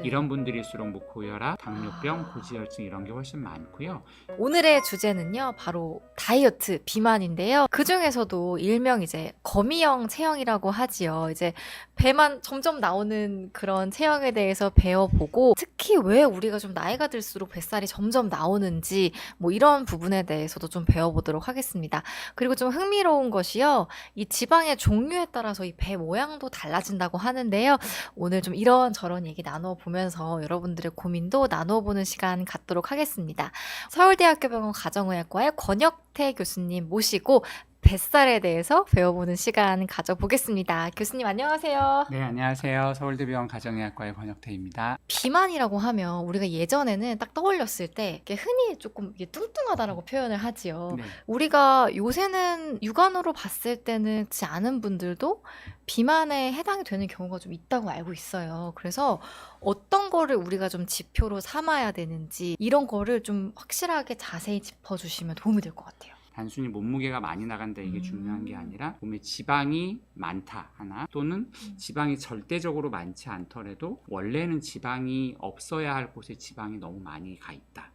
네. 이런 분들일수록 뭐 고혈압, 당뇨병, 고지혈증 이런 게 훨씬 많고요. 오늘의 주제는요, 바로 다이어트, 비만인데요. 그 중에서도 일명 이제 거미형 체형이라고 하지요. 이제 배만 점점 나오는 그런 체형에 대해서 배워보고, 특히 왜 우리가 좀 나이가 들수록 뱃살이 점점 나오는지, 뭐 이런 부분에 대해서도 좀 배워보도록 하겠습니다. 그리고 좀 흥미로운 것이요, 이 지방의 종류에 따라서 이 배 모양도 달라진다고 하는데요. 오늘 좀 이런저런 얘기 나눠보면서 여러분들의 고민도 나눠보는 시간 갖도록 하겠습니다. 서울대학교병원 가정의학과의 권혁태 교수님 모시고 뱃살에 대해서 배워보는 시간 가져보겠습니다. 교수님 안녕하세요. 네, 안녕하세요. 서울대병원 가정의학과의 권혁태입니다. 비만이라고 하면 우리가 예전에는 딱 떠올렸을 때 이렇게 흔히 조금 이게 뚱뚱하다라고 표현을 하지요. 네. 우리가 요새는 육안으로 봤을 때는 그렇지 않은 분들도 비만에 해당이 되는 경우가 좀 있다고 알고 있어요. 그래서 어떤 거를 우리가 좀 지표로 삼아야 되는지 이런 거를 좀 확실하게 자세히 짚어주시면 도움이 될 것 같아요. 단순히 몸무게가 많이 나간다 이게 중요한 게 아니라 몸에 지방이 많다 하나 또는 지방이 절대적으로 많지 않더라도 원래는 지방이 없어야 할 곳에 지방이 너무 많이 가 있다.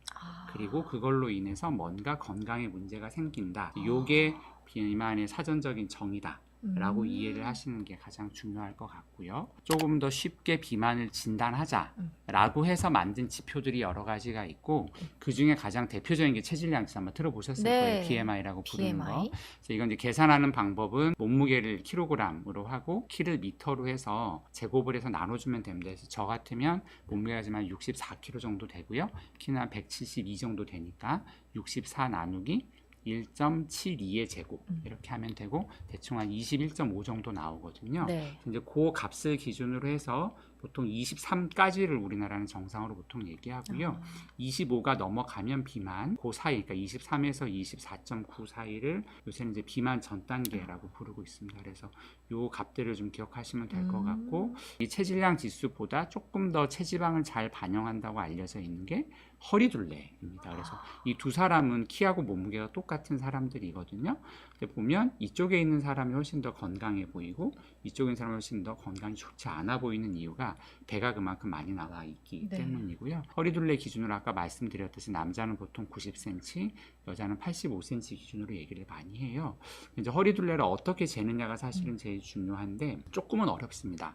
그리고 그걸로 인해서 뭔가 건강에 문제가 생긴다. 요게 비만의 사전적인 정의다. 라고 이해를 하시는 게 가장 중요할 것 같고요. 조금 더 쉽게 비만을 진단하자라고 해서 만든 지표들이 여러 가지가 있고 그 중에 가장 대표적인 게 체질량 지수 한번 들어보셨을 거예요. BMI라고 부르는 거. 그래서 이건 이제 계산하는 방법은 몸무게를 킬로그램으로 하고 키를 미터로 해서 제곱을 해서 나눠주면 됩니다. 그래서 저 같으면 몸무게가 지금 한 64kg 정도 되고요. 키는 한 172 정도 되니까 64 나누기 1.72의 제곱 이렇게 하면 되고 대충 한 21.5 정도 나오거든요. 네. 이제 그 값을 기준으로 해서 보통 23까지를 우리나라는 정상으로 보통 얘기하고요. 25가 넘어가면 비만, 그 사이, 그러니까 23에서 24.9 사이를 요새는 이제 비만 전 단계라고 부르고 있습니다. 그래서 요 값들을 좀 기억하시면 될 것 같고 이 체질량 지수보다 조금 더 체지방을 잘 반영한다고 알려져 있는 게 허리둘레입니다. 그래서 이 두 사람은 키하고 몸무게가 똑같은 사람들이거든요. 근데 보면 이쪽에 있는 사람이 훨씬 더 건강해 보이고 이쪽에 있는 사람이 훨씬 더 건강이 좋지 않아 보이는 이유가 배가 그만큼 많이 나와 있기 때문이고요. 허리둘레 기준으로 아까 말씀드렸듯이 남자는 보통 90cm, 여자는 85cm 기준으로 얘기를 많이 해요. 이제 허리둘레를 어떻게 재느냐가 사실은 제일 중요한데 조금은 어렵습니다.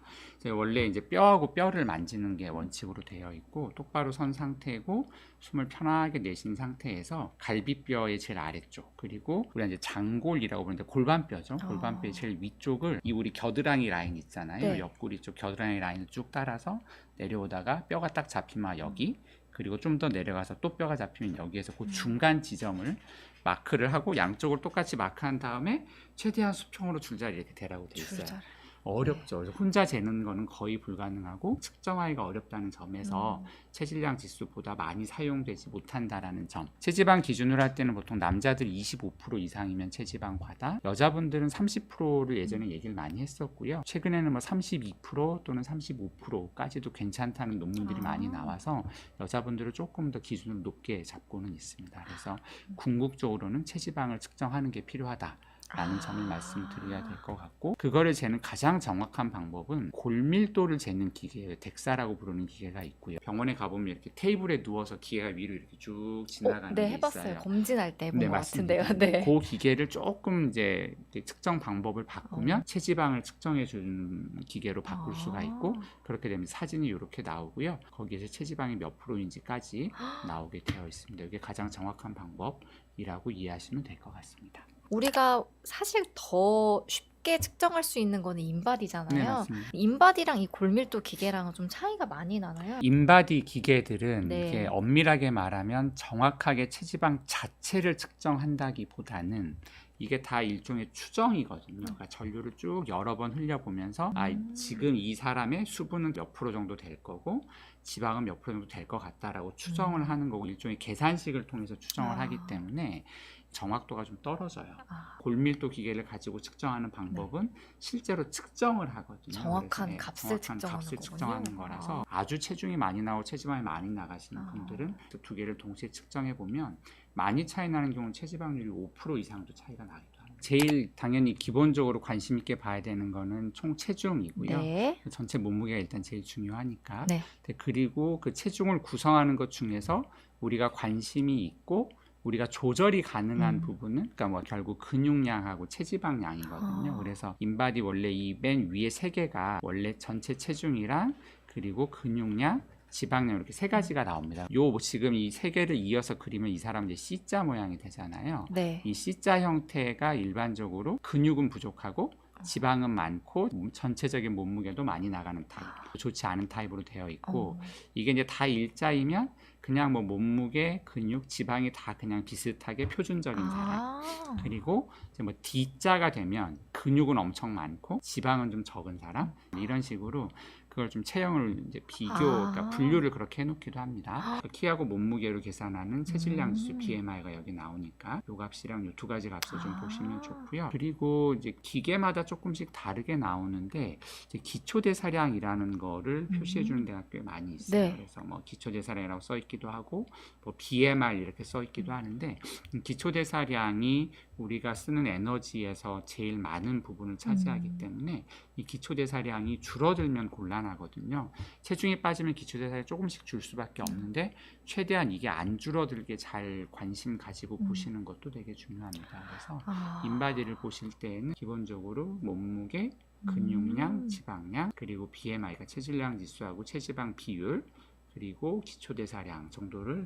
원래 이제 뼈하고 뼈를 만지는 게 원칙으로 되어 있고 똑바로 선 상태고 숨을 편하게 내쉰 상태에서 갈비뼈의 제일 아래쪽 그리고 우리가 이제 장골이라고 부르는데 골반뼈죠. 골반뼈의 제일 위쪽을 이 우리 겨드랑이 라인 있잖아요. 옆구리 쪽 겨드랑이 라인을 쭉 따라서 내려오다가 뼈가 딱 잡히면 여기 그리고 좀 더 내려가서 또 뼈가 잡히면 여기에서 그 중간 지점을 마크를 하고 양쪽을 똑같이 마크한 다음에 최대한 수평으로 줄자리 이렇게 대라고 돼 있어요. 어렵죠. 그래서 혼자 재는 거는 거의 불가능하고 측정하기가 어렵다는 점에서 체질량 지수보다 많이 사용되지 못한다라는 점. 체지방 기준으로 할 때는 보통 남자들 25% 이상이면 체지방 과다, 여자분들은 30%를 예전에 얘기를 많이 했었고요. 최근에는 뭐 32% 또는 35%까지도 괜찮다는 논문들이 많이 나와서 여자분들은 조금 더 기준을 높게 잡고는 있습니다. 그래서 궁극적으로는 체지방을 측정하는 게 필요하다. 라는 점을 말씀드려야 될 것 같고 그거를 재는 가장 정확한 방법은 골밀도를 재는 기계, 덱사라고 부르는 기계가 있고요. 병원에 가보면 이렇게 테이블에 누워서 기계가 위로 이렇게 쭉 지나가는 게 해봤어요. 있어요. 검진할 때 본 것 맞습니다. 같은데요. 네. 그 기계를 조금 이제 측정 방법을 바꾸면 체지방을 측정해 주는 기계로 바꿀 수가 있고 그렇게 되면 사진이 이렇게 나오고요. 거기에서 체지방이 몇 프로인지까지 나오게 되어 있습니다. 이게 가장 정확한 방법이라고 이해하시면 될 것 같습니다. 우리가 사실 더 쉽게 측정할 수 있는 거는 인바디잖아요. 네, 맞습니다. 인바디랑 이 골밀도 기계랑은 좀 차이가 많이 나나요? 인바디 기계들은 네. 이게 엄밀하게 말하면 정확하게 체지방 자체를 측정한다기보다는 이게 다 일종의 추정이거든요. 그러니까 전류를 쭉 여러 번 흘려보면서 지금 이 사람의 수분은 몇 프로 정도 될 거고 지방은 몇 프로 정도 될 것 같다라고 추정을 하는 거고 일종의 계산식을 통해서 추정을 하기 때문에 정확도가 좀 떨어져요. 골밀도 기계를 가지고 측정하는 방법은 실제로 측정을 하거든요. 정확한 값을 측정하는 거라서 아주 체중이 많이 나오고 체지방이 많이 나가시는 분들은 두 개를 동시에 측정해 보면 많이 차이 나는 경우는 체지방률이 5% 이상도 차이가 나기도 합니다. 제일 당연히 기본적으로 관심 있게 봐야 되는 거는 총 체중이고요. 네. 전체 몸무게가 일단 제일 중요하니까. 네. 그리고 그 체중을 구성하는 것 중에서 우리가 관심이 있고 우리가 조절이 가능한 부분은 그러니까 뭐 결국 근육량하고 체지방량이거든요. 그래서 인바디 원래 이 맨 위에 세 개가 원래 전체 체중이랑 그리고 근육량, 지방량 이렇게 세 가지가 나옵니다. 요 지금 이 세 개를 이어서 그리면 이 사람 이제 C자 모양이 되잖아요. 네. 이 C자 형태가 일반적으로 근육은 부족하고 지방은 많고 전체적인 몸무게도 많이 나가는 타입, 좋지 않은 타입으로 되어 있고 이게 이제 다 일자이면 그냥 뭐 몸무게, 근육, 지방이 다 그냥 비슷하게 표준적인 사람. 그리고 이제 뭐 D자가 되면 근육은 엄청 많고 지방은 좀 적은 사람. 이런 식으로 그걸 좀 체형을 이제 그러니까 분류를 그렇게 해놓기도 합니다. 키하고 몸무게로 계산하는 체질량 지수 BMI가 여기 나오니까 요 값이랑 요 두 가지 값을 좀 보시면 좋고요. 그리고 이제 기계마다 조금씩 다르게 나오는데 이제 기초대사량이라는 거를 표시해주는 데가 꽤 많이 있어요. 네. 그래서 뭐 기초대사량이라고 써 있기도 하고 뭐 BMI 이렇게 써 있기도 하는데 기초대사량이 우리가 쓰는 에너지에서 제일 많은 부분을 차지하기 때문에 이 기초대사량이 줄어들면 곤란하거든요. 체중이 빠지면 기초대사량이 조금씩 줄 수밖에 없는데 최대한 이게 안 줄어들게 잘 관심 가지고 보시는 것도 되게 중요합니다. 그래서 인바디를 보실 때에는 기본적으로 몸무게, 근육량, 지방량, 그리고 BMI가 체질량 지수하고 체지방 비율, 그리고 기초대사량 정도를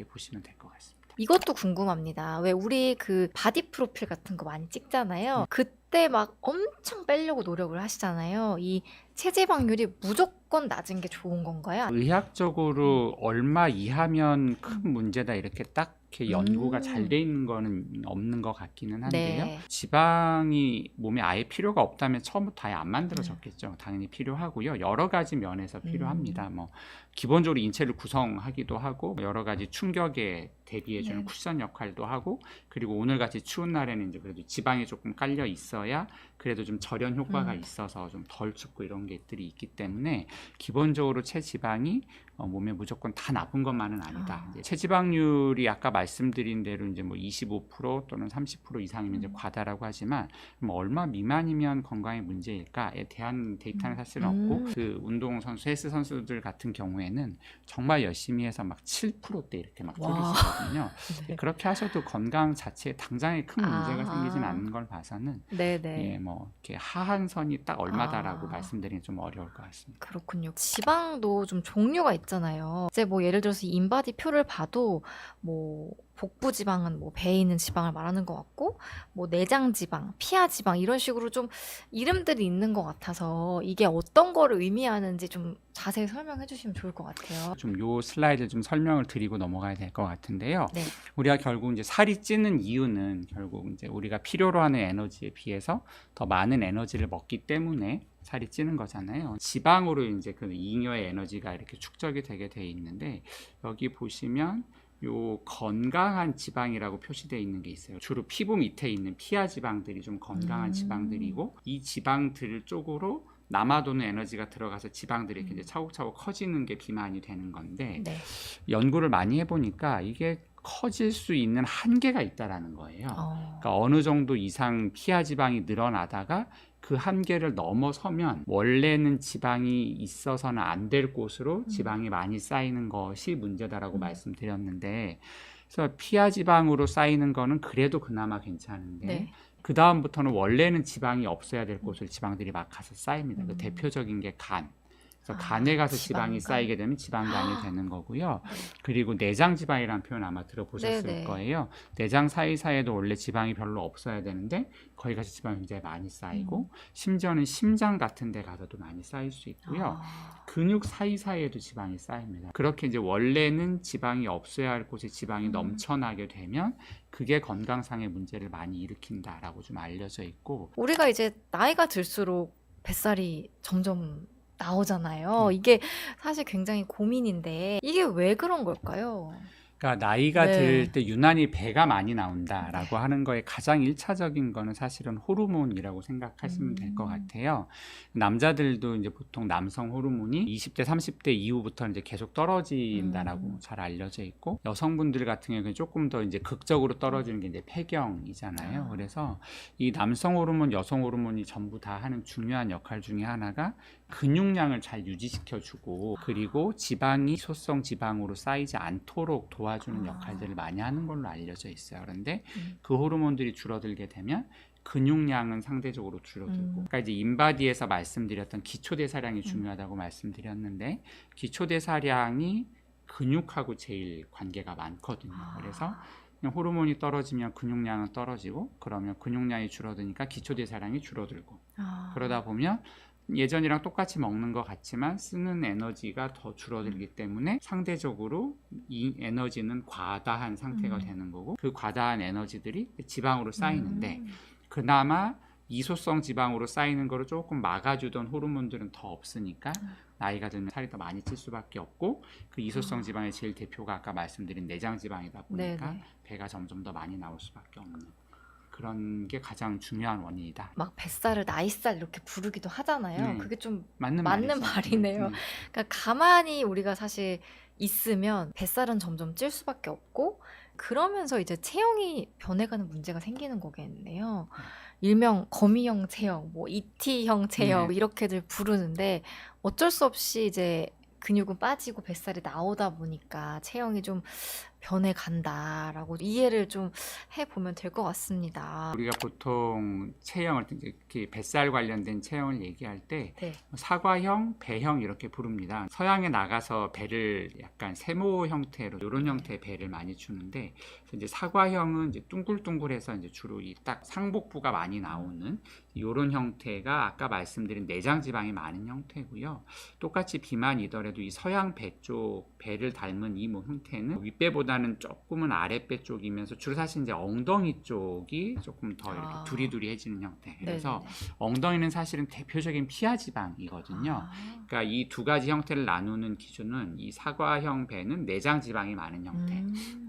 보시면 될 것 같습니다. 이것도 궁금합니다. 왜 우리 그 바디 프로필 같은 거 많이 찍잖아요. 그때 막 엄청 빼려고 노력을 하시잖아요. 이 체지방률이 무조건 낮은 게 좋은 건가요? 의학적으로 얼마 이하면 큰 문제다 이렇게 딱 이렇게 연구가 잘 돼 있는 거는 없는 것 같기는 한데요. 네. 지방이 몸에 아예 필요가 없다면 처음부터 아예 안 만들어졌겠죠. 당연히 필요하고요. 여러 가지 면에서 필요합니다. 뭐 기본적으로 인체를 구성하기도 하고 여러 가지 충격에 대비해주는 쿠션 역할도 하고 그리고 오늘같이 추운 날에는 이제 그래도 지방이 조금 깔려 있어야 그래도 좀 절연 효과가 있어서 좀 덜 춥고 이런 것들이 있기 때문에 기본적으로 체지방이 몸에 무조건 다 나쁜 것만은 아니다. 이제 체지방률이 아까 말씀드린 대로 이제 뭐 25% 또는 30% 이상이면 이제 과다라고 하지만 뭐 얼마 미만이면 건강에 문제일까에 대한 데이터는 사실 없고 그 운동 선수, 헬스 선수들 같은 경우에는 정말 열심히 해서 막 7%대 이렇게 막 뚫리시거든요. 네. 그렇게 하셔도 건강 자체에 당장에 큰 문제가 생기진 않는 걸 봐서는 네네. 예, 뭐 이렇게 하한선이 딱 얼마다라고 말씀드리기 좀 어려울 것 같습니다. 그렇군요. 지방도 좀 종류가 있잖아요. 이제 뭐 예를 들어서 인바디 표를 봐도 뭐 복부 지방은 뭐 배에 있는 지방을 말하는 것 같고 뭐 내장 지방, 피하 지방 이런 식으로 좀 이름들이 있는 것 같아서 이게 어떤 거를 의미하는지 좀 자세히 설명해 주시면 좋을 것 같아요. 좀 요 슬라이드 좀 설명을 드리고 넘어가야 될 것 같은데요. 네. 우리가 결국 이제 살이 찌는 이유는 결국 이제 우리가 필요로 하는 에너지에 비해서 더 많은 에너지를 먹기 때문에 살이 찌는 거잖아요. 지방으로 이제 그 잉여의 에너지가 이렇게 축적이 되게 돼 있는데 여기 보시면 요 건강한 지방이라고 표시되어 있는 게 있어요. 주로 피부 밑에 있는 피하 지방들이 좀 건강한 지방들이고 이 지방들 쪽으로 남아도는 에너지가 들어가서 지방들이 이제 차곡차곡 커지는 게 비만이 되는 건데 네. 연구를 많이 해보니까 이게 커질 수 있는 한계가 있다라는 거예요. 그러니까 어느 정도 이상 피하 지방이 늘어나다가 그 한계를 넘어서면 원래는 지방이 있어서는 안 될 곳으로 지방이 많이 쌓이는 것이 문제다라고 말씀드렸는데 그래서 피하 지방으로 쌓이는 거는 그래도 그나마 괜찮은데 네. 그 다음부터는 원래는 지방이 없어야 될 곳을 지방들이 막 가서 쌓입니다. 그 대표적인 게 간. 그래서 간에 가서 지방이 쌓이게 되면 지방간이 되는 거고요. 그리고 내장 지방이라는 표현 아마 들어보셨을 네네. 거예요. 내장 사이사이에도 원래 지방이 별로 없어야 되는데 거기 가서 지방이 굉장히 많이 쌓이고 심지어는 심장 같은 데 가서도 많이 쌓일 수 있고요. 근육 사이사이에도 지방이 쌓입니다. 그렇게 이제 원래는 지방이 없어야 할 곳에 지방이 넘쳐나게 되면 그게 건강상의 문제를 많이 일으킨다라고 좀 알려져 있고 우리가 이제 나이가 들수록 뱃살이 점점 나오잖아요. 이게 사실 굉장히 고민인데 이게 왜 그런 걸까요? 그러니까 나이가 네. 들 때 유난히 배가 많이 나온다라고 하는 거에 가장 1차적인 거는 사실은 호르몬이라고 생각하시면 될 것 같아요. 남자들도 이제 보통 남성 호르몬이 20대, 30대 이후부터 이제 계속 떨어진다라고 잘 알려져 있고, 여성분들 같은 경우는 조금 더 이제 극적으로 떨어지는 게 이제 폐경이잖아요. 그래서 이 남성 호르몬, 여성 호르몬이 전부 다 하는 중요한 역할 중에 하나가 근육량을 잘 유지시켜주고, 그리고 지방이 소성 지방으로 쌓이지 않도록 도와주는 역할들을 많이 하는 걸로 알려져 있어요. 그런데 그 호르몬들이 줄어들게 되면 근육량은 상대적으로 줄어들고, 그러니까 이제 인바디에서 말씀드렸던 기초대사량이 중요하다고 말씀드렸는데, 기초대사량이 근육하고 제일 관계가 많거든요. 그래서 그냥 호르몬이 떨어지면 근육량은 떨어지고, 그러면 근육량이 줄어드니까 기초대사량이 줄어들고, 그러다 보면 예전이랑 똑같이 먹는 것 같지만 쓰는 에너지가 더 줄어들기 때문에 상대적으로 이 에너지는 과다한 상태가 되는 거고, 그 과다한 에너지들이 지방으로 쌓이는데, 그나마 이소성 지방으로 쌓이는 거를 조금 막아주던 호르몬들은 더 없으니까 나이가 들면 살이 더 많이 찔 수밖에 없고, 그 이소성 지방의 제일 대표가 아까 말씀드린 내장 지방이다 보니까 네네. 배가 점점 더 많이 나올 수밖에 없는 그런 게 가장 중요한 원인이다. 막 뱃살을 나이살 이렇게 부르기도 하잖아요. 네. 그게 좀 맞는 맞는 말이죠. 말이네요. 그러니까 가만히 우리가 사실 있으면 뱃살은 점점 찔 수밖에 없고, 그러면서 이제 체형이 변해가는 문제가 생기는 거겠네요. 일명 거미형 체형, 뭐 ET형 체형 네. 이렇게들 부르는데, 어쩔 수 없이 이제 근육은 빠지고 뱃살이 나오다 보니까 체형이 좀 변해간다라고 이해를 좀 해보면 될 것 같습니다. 우리가 보통 체형을 이렇게 뱃살 관련된 체형을 얘기할 때 네. 사과형, 배형 이렇게 부릅니다. 서양에 나가서 배를 약간 세모 형태로 이런 형태의 배를 많이 주는데, 그래서 이제 사과형은 이제 둥글둥글해서 이제 주로 이 딱 상복부가 많이 나오는 이런 형태가 아까 말씀드린 내장 지방이 많은 형태고요. 똑같이 비만이더라도 이 서양 배 쪽 배를 닮은 이 형태는 윗배보다는 조금은 아랫배 쪽이면서 주로 사실 이제 엉덩이 쪽이 조금 더 이렇게 두리두리해지는 형태. 그래서 엉덩이는 사실은 대표적인 피하 지방이거든요. 그러니까 이 두 가지 형태를 나누는 기준은 이 사과형 배는 내장 지방이 많은 형태,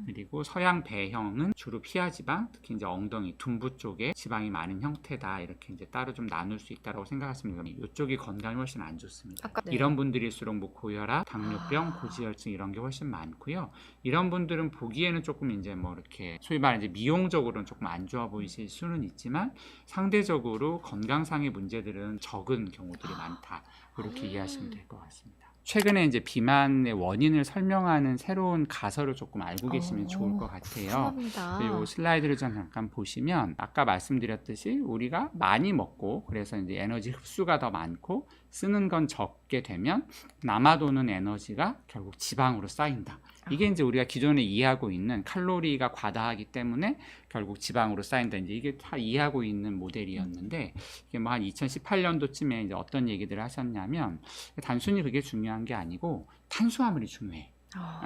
그리고 서양 배형은 주로 피하 지방, 특히 이제 엉덩이, 둔부 쪽에 지방이 많은 형태다. 이렇게 이제 따로 좀 나눌 수 있다고 생각하시면 됩니다. 이쪽이 건강이 훨씬 안 좋습니다. 이런 분들일수록 뭐 고혈압, 당뇨병, 고지혈증 이런 게 훨씬 많고요. 이런 분들은 보기에는 조금 이제 뭐 이렇게 소위 말하는 이제 미용적으로는 조금 안 좋아 보이실 수는 있지만, 상대적으로 건강상의 문제들은 적은 경우들이 많다. 이렇게 이해하시면 될 것 같습니다. 최근에 이제 비만의 원인을 설명하는 새로운 가설을 조금 알고 계시면 좋을 것 같아요. 이 슬라이드를 좀 잠깐 보시면, 아까 말씀드렸듯이 우리가 많이 먹고 그래서 이제 에너지 흡수가 더 많고 쓰는 건 적게 되면 남아도는 에너지가 결국 지방으로 쌓인다. 이게 이제 우리가 기존에 이해하고 있는 칼로리가 과다하기 때문에 결국 지방으로 쌓인다. 이제 이게 다 이해하고 있는 모델이었는데, 이게 뭐 한 2018년도쯤에 이제 어떤 얘기들을 하셨냐면, 단순히 그게 중요한 게 아니고 탄수화물이 중요해.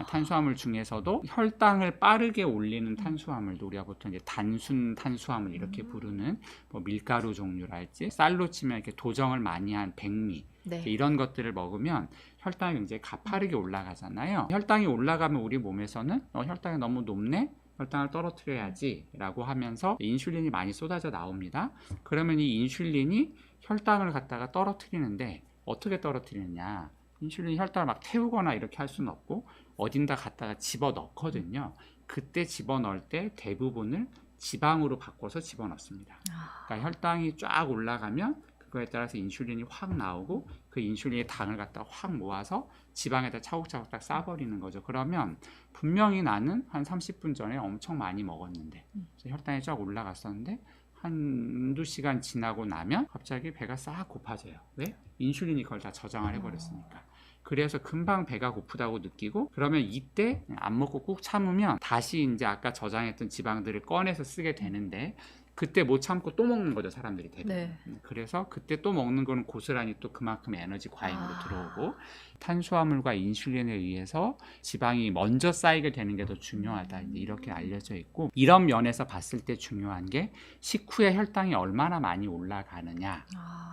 탄수화물 중에서도 혈당을 빠르게 올리는 탄수화물도 우리가 보통 이제 단순 탄수화물 이렇게 부르는 뭐 밀가루 종류랄지, 쌀로 치면 이렇게 도정을 많이 한 백미, 이런 것들을 먹으면 혈당이 굉장히 가파르게 올라가잖아요. 혈당이 올라가면 우리 몸에서는 혈당이 너무 높네, 혈당을 떨어뜨려야지 라고 하면서 인슐린이 많이 쏟아져 나옵니다. 그러면 이 인슐린이 혈당을 갖다가 떨어뜨리는데, 어떻게 떨어뜨리느냐, 인슐린이 혈당을 막 태우거나 이렇게 할 수는 없고 어딘가 갖다가 집어넣거든요. 그때 집어넣을 때 대부분을 지방으로 바꿔서 집어넣습니다. 그러니까 혈당이 쫙 올라가면 그거에 따라서 인슐린이 확 나오고, 그 인슐린의 당을 갖다가 확 모아서 지방에다 차곡차곡 딱 싸버리는 거죠. 그러면 분명히 나는 한 30분 전에 엄청 많이 먹었는데, 혈당이 쫙 올라갔었는데 한두 시간 지나고 나면 갑자기 배가 싹 고파져요. 왜? 인슐린이 그걸 다 저장을 해버렸으니까. 그래서 금방 배가 고프다고 느끼고, 그러면 이때 안 먹고 꾹 참으면 다시 이제 아까 저장했던 지방들을 꺼내서 쓰게 되는데, 그때 못 참고 또 먹는 거죠, 사람들이 대부분. 네. 그래서 그때 또 먹는 거는 고스란히 또 그만큼 에너지 과잉으로 아. 들어오고, 탄수화물과 인슐린에 의해서 지방이 먼저 쌓이게 되는 게 더 중요하다, 이제 이렇게 알려져 있고, 이런 면에서 봤을 때 중요한 게 식후에 혈당이 얼마나 많이 올라가느냐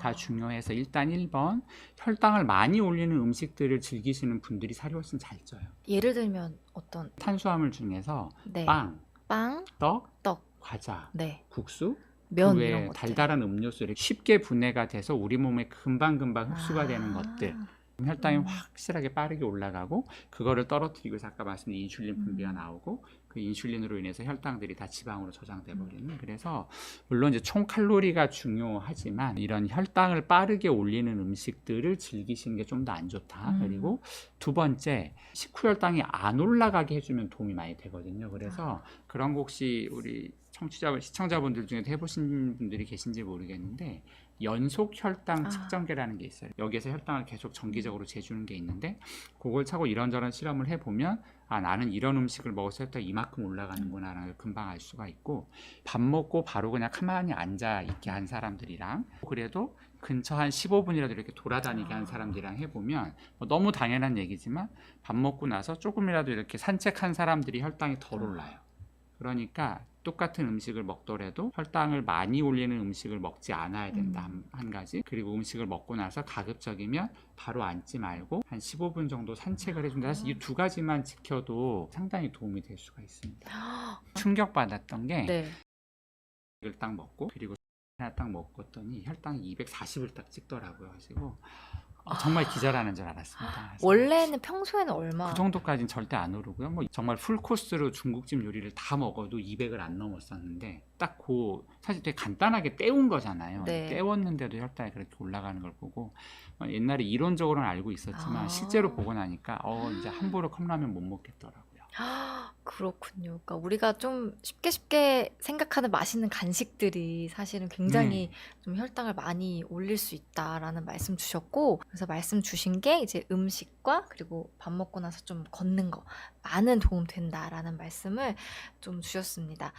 다 중요해서, 일단 1번 혈당을 많이 올리는 음식들을 즐기시는 분들이 살이 훨씬 잘 쪄요. 예를 들면 어떤 탄수화물 중에서 네. 빵, 빵, 떡, 떡, 과자, 네. 국수, 면 그 이런 외에 것들. 달달한 음료수를 쉽게 분해가 돼서 우리 몸에 금방금방 흡수가 되는 것들, 혈당이 확실하게 빠르게 올라가고, 그거를 떨어뜨리고 해서 아까 말씀드린 인슐린 분비가 나오고, 그 인슐린으로 인해서 혈당들이 다 지방으로 저장돼 버리는. 그래서 물론 이제 총 칼로리가 중요하지만 이런 혈당을 빠르게 올리는 음식들을 즐기시는 게 좀 더 안 좋다. 그리고 두 번째, 식후 혈당이 안 올라가게 해주면 도움이 많이 되거든요. 그래서 그런 거 혹시 우리 시청자분들 중에 해보신 분들이 계신지 모르겠는데, 연속 혈당 측정계라는 게 있어요. 여기에서 혈당을 계속 정기적으로 재주는 게 있는데, 그걸 차고 이런저런 실험을 해보면 나는 이런 음식을 먹어서 혈당이 이만큼 올라가는구나 라는 걸 금방 알 수가 있고, 밥 먹고 바로 그냥 가만히 앉아 있게 한 사람들이랑, 그래도 근처 한 15분이라도 이렇게 돌아다니게 한 사람들이랑 해보면, 너무 당연한 얘기지만 밥 먹고 나서 조금이라도 이렇게 산책한 사람들이 혈당이 덜 올라요. 그러니까 똑같은 음식을 먹더라도 혈당을 많이 올리는 음식을 먹지 않아야 된다, 한 가지. 그리고 음식을 먹고 나서 가급적이면 바로 앉지 말고 한 15분 정도 산책을 해준다. 사실 이 두 가지만 지켜도 상당히 도움이 될 수가 있습니다. 충격받았던 게, 네. 이걸 딱 먹고 그리고 하나 딱 먹었더니 혈당이 240을 딱 찍더라고요. 가지고 정말 기절하는 줄 알았습니다. 그래서 원래는 평소에는 얼마? 그 정도까지는 절대 안 오르고요. 뭐 정말 풀 코스로 중국집 요리를 다 먹어도 200을 안 넘었었는데, 딱 사실 되게 간단하게 때운 거잖아요. 네. 때웠는데도 혈당이 그렇게 올라가는 걸 보고, 옛날에 이론적으로는 알고 있었지만 실제로 보고 나니까 이제 함부로 컵라면 못 먹겠더라고요. 그렇군요. 그러니까 우리가 좀 쉽게 생각하는 맛있는 간식들이 사실은 굉장히 좀 혈당을 많이 올릴 수 있다라는 말씀 주셨고, 그래서 말씀 주신 게 이제 음식과 그리고 밥 먹고 나서 좀 걷는 거 많은 도움 된다라는 말씀을 좀 주셨습니다.